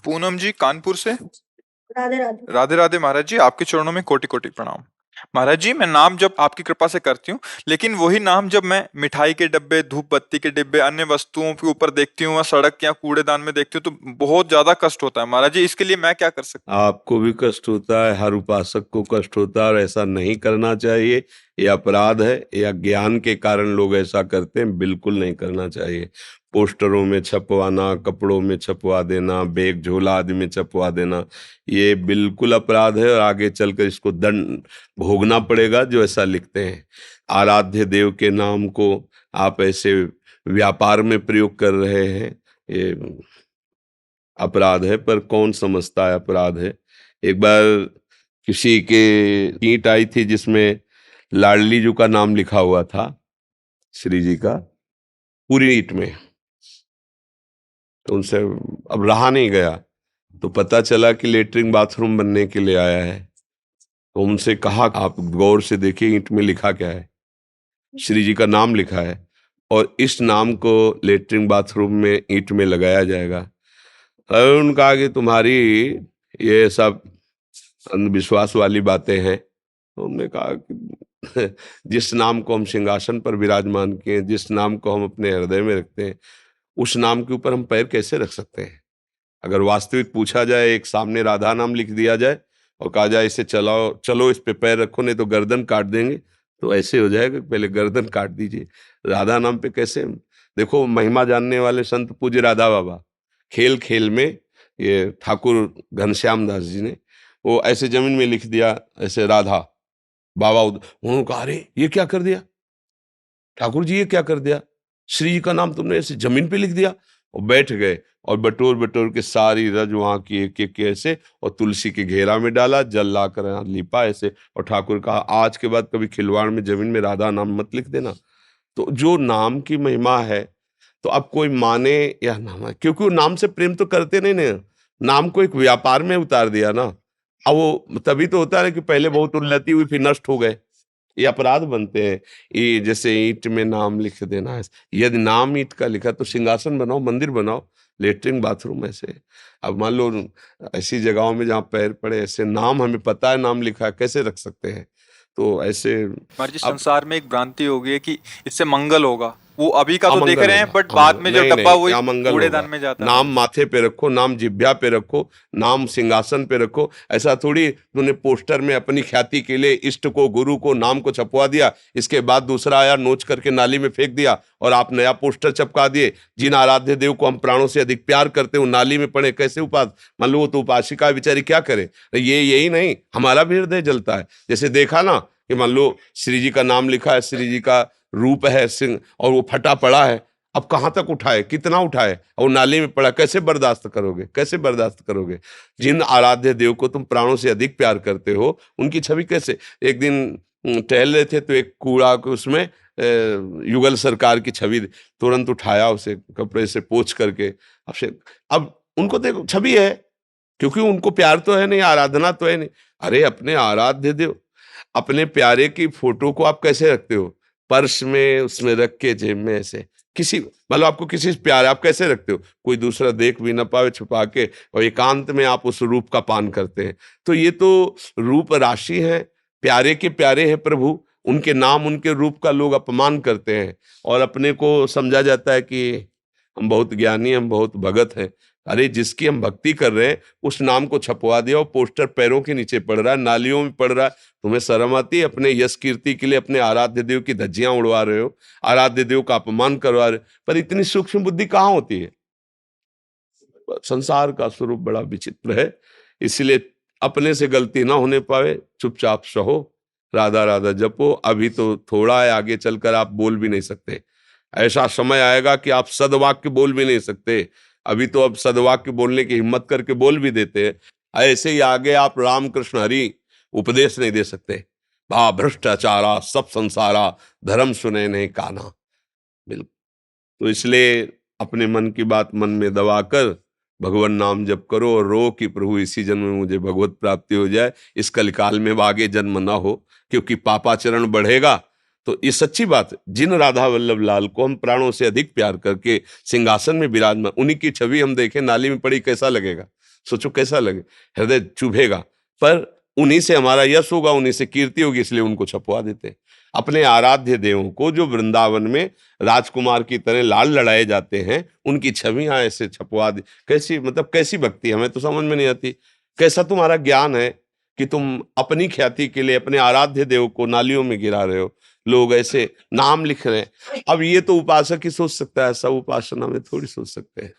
पूनम जी कानपुर से। राधे राधे। राधे राधे महाराज जी, आपके चरणों में कोटि कोटि प्रणाम। महाराज जी, मैं नाम जब आपकी कृपा से करती हूँ, लेकिन वही नाम जब मैं मिठाई के डब्बे, धूप बत्ती के डिब्बे, अन्य वस्तुओं के ऊपर देखती हूँ, या सड़क या कूड़ेदान में देखती हूँ, तो बहुत ज्यादा कष्ट होता है। महाराज जी, इसके लिए मैं क्या कर सकती आपको भी कष्ट होता है, हर उपासक को कष्ट होता है, और ऐसा नहीं करना चाहिए। ये अपराध है, या ज्ञान के कारण लोग ऐसा करते हैं, बिल्कुल नहीं करना चाहिए। पोस्टरों में छपवाना, कपड़ों में छपवा देना, बैग झोला आदि में छपवा देना, ये बिल्कुल अपराध है, और आगे चलकर इसको दंड भोगना पड़ेगा जो ऐसा लिखते हैं। आराध्य देव के नाम को आप ऐसे व्यापार में प्रयोग कर रहे हैं, ये अपराध है। पर कौन समझता है अपराध है। एक बार किसी के ईंट आई थी जिसमें लाडली जी का नाम लिखा हुआ था, श्री जी का, पूरी ईंट में। तो उनसे अब रहा नहीं गया, तो पता चला कि लेटरिन बाथरूम बनने के लिए आया है। तो उनसे कहा, आप गौर से देखिए ईंट में लिखा क्या है। श्री जी का नाम लिखा है, और इस नाम को लेटरिन बाथरूम में ईंट में लगाया जाएगा। और उनका कहा कि तुम्हारी ये सब अंधविश्वास वाली बातें हैं। तो हमने कहा कि जिस नाम को हम सिंहासन पर विराजमान किए, जिस नाम को हम अपने हृदय में रखते हैं, उस नाम के ऊपर हम पैर कैसे रख सकते हैं। अगर वास्तविक पूछा जाए, एक सामने राधा नाम लिख दिया जाए और कहा जाए इसे चलाओ, चलो इस पे पैर रखो, नहीं तो गर्दन काट देंगे, तो ऐसे हो जाएगा, पहले गर्दन काट दीजिए। राधा नाम पे कैसे। देखो, महिमा जानने वाले संत पूज्य राधा बाबा, खेल खेल में ये ठाकुर घनश्याम दास जी ने वो ऐसे जमीन में लिख दिया, ऐसे राधा बाबा उन्होंने कहा, अरे ये क्या कर दिया ठाकुर जी, ये क्या कर दिया, श्री जी का नाम तुमने ऐसे जमीन पे लिख दिया। और बैठ गए, और बटोर बटोर के सारी रज वहां की एक एक ऐसे, और तुलसी के घेरा में डाला, जल लाकर यहाँ लिपा ऐसे, और ठाकुर कहा, आज के बाद कभी खिलवाड़ में जमीन में राधा नाम मत लिख देना। तो जो नाम की महिमा है, तो अब कोई माने या ना माने, क्योंकि वो नाम से प्रेम तो करते नहीं ना, नाम को एक व्यापार में उतार दिया ना। अब वो तभी तो होता है कि पहले बहुत उन्नति हुई, फिर नष्ट हो गए, ये अपराध बनते हैं। ये जैसे ईंट में नाम लिख देना है, यदि नाम ईंट का लिखा तो सिंहासन बनाओ, मंदिर बनाओ, लेटरिन बाथरूम ऐसे। अब मान लो ऐसी जगहों में जहाँ पैर पड़े, ऐसे नाम हमें पता है नाम लिखा है, कैसे रख सकते हैं। तो ऐसे महाराज जी, अब संसार में एक भ्रांति हो गई है कि इससे मंगल होगा। वो अभी का तो देख अमंगल रहे हैं, होगा, बट बाद अमंगल में जो नहीं, डब्बा नहीं, वही अमंगल कूड़ेदान होगा। में जाता है। नाम महाराज माथे पे रखो, नाम जिभ्या पे रखो, नाम सिंहासन पे रखो। ऐसा थोड़ी तूने पोस्टर में अपनी ख्याति के लिए इष्ट को, गुरु को, नाम को छपवा दिया, इसके बाद दूसरा आया नोच करके नाली में फेंक दिया, और आप नया पोस्टर छपका दिए। जिन आराध्य देव को हम प्राणों से अधिक प्यार करते हो, नाली में पड़े, कैसे उपास। मान लो वो तो उपासिका बेचारी क्या करे। ये यही नहीं, हमारा भी हृदय जलता है। जैसे देखा ना कि मान लो श्री जी का नाम लिखा है, श्री जी का रूप है सिंह, और वो फटा पड़ा है, अब कहाँ तक उठाए, कितना उठाए, और नाली में पड़ा, कैसे बर्दाश्त करोगे, कैसे बर्दाश्त करोगे। जिन आराध्य देव को तुम प्राणों से अधिक प्यार करते हो, उनकी छवि कैसे। एक दिन टहल रहे थे, तो एक कूड़ा के उसमें युगल सरकार की छवि, तुरंत उठाया उसे, कपड़े से पोंछ करके। अब उनको देखो, छवि है, क्योंकि उनको प्यार तो है नहीं, आराधना तो है नहीं। अरे अपने आराध्य देव, अपने प्यारे की फोटो को आप कैसे रखते हो, पर्स में, उसमें रख के, जेब में ऐसे। किसी मतलब आपको किसी से प्यार है, आप कैसे रखते हो, कोई दूसरा देख भी ना पावे, छुपा के, और एकांत में आप उस रूप का पान करते हैं। तो ये तो रूप राशि है, प्यारे के प्यारे हैं प्रभु, उनके नाम, उनके रूप का लोग अपमान करते हैं, और अपने को समझा जाता है कि हम बहुत ज्ञानी, हम बहुत भगत हैं। अरे जिसकी हम भक्ति कर रहे हैं, उस नाम को छपवा दिया, और पोस्टर पैरों के नीचे पड़ रहा है, नालियों में पड़ रहा है। तुम्हें शर्म आती है। अपने यश कीर्ति के लिए अपने आराध्य देव की धज्जियां उड़वा रहे हो, आराध्य देव का अपमान करवा रहे हो। पर इतनी सूक्ष्म बुद्धि कहाँ होती है। संसार का स्वरूप बड़ा विचित्र है, इसलिए अपने से गलती ना होने पावे, चुपचाप सहो, राधा राधा जपो। अभी तो थोड़ा है, आगे चलकर आप बोल भी नहीं सकते। ऐसा समय आएगा कि आप सदवाक्य बोल भी नहीं सकते। अभी तो अब सदवाक्य बोलने की हिम्मत करके बोल भी देते हैं, ऐसे ही आगे आप रामकृष्ण हरि उपदेश नहीं दे सकते। बा भ्रष्टाचारा सब संसारा, धर्म सुने नहीं काना। बिल्कुल। तो इसलिए अपने मन की बात मन में दबा कर भगवान नाम जप करो, और रो कि प्रभु इसी जन्म में मुझे भगवत प्राप्ति हो जाए, इस कलिकाल में आगे जन्म ना हो। क्योंकि पापाचरण बढ़ेगा तो ये सच्ची बात है। जिन राधा वल्लभ लाल को हम प्राणों से अधिक प्यार करके सिंहासन में विराजमान, उन्हीं की छवि हम देखें नाली में पड़ी, कैसा लगेगा? सोचो कैसा लगे, हृदय चुभेगा। पर उन्हीं से हमारा यश होगा, उन्हीं से कीर्ति होगी, इसलिए उनको छपवा देते हैं। अपने आराध्य देवों को जो वृंदावन में राजकुमार की तरह लाल लड़ाए जाते हैं, उनकी छवियां ऐसे छपवा दी। कैसी, मतलब कैसी भक्ति, हमें तो समझ में नहीं आती। कैसा तुम्हारा ज्ञान है कि तुम अपनी ख्याति के लिए अपने आराध्य देव को नालियों में गिरा रहे हो, लोग ऐसे नाम लिख रहे हैं। अब ये तो उपासक ही सोच सकता है, सब उपासना में थोड़ी सोच सकते हैं।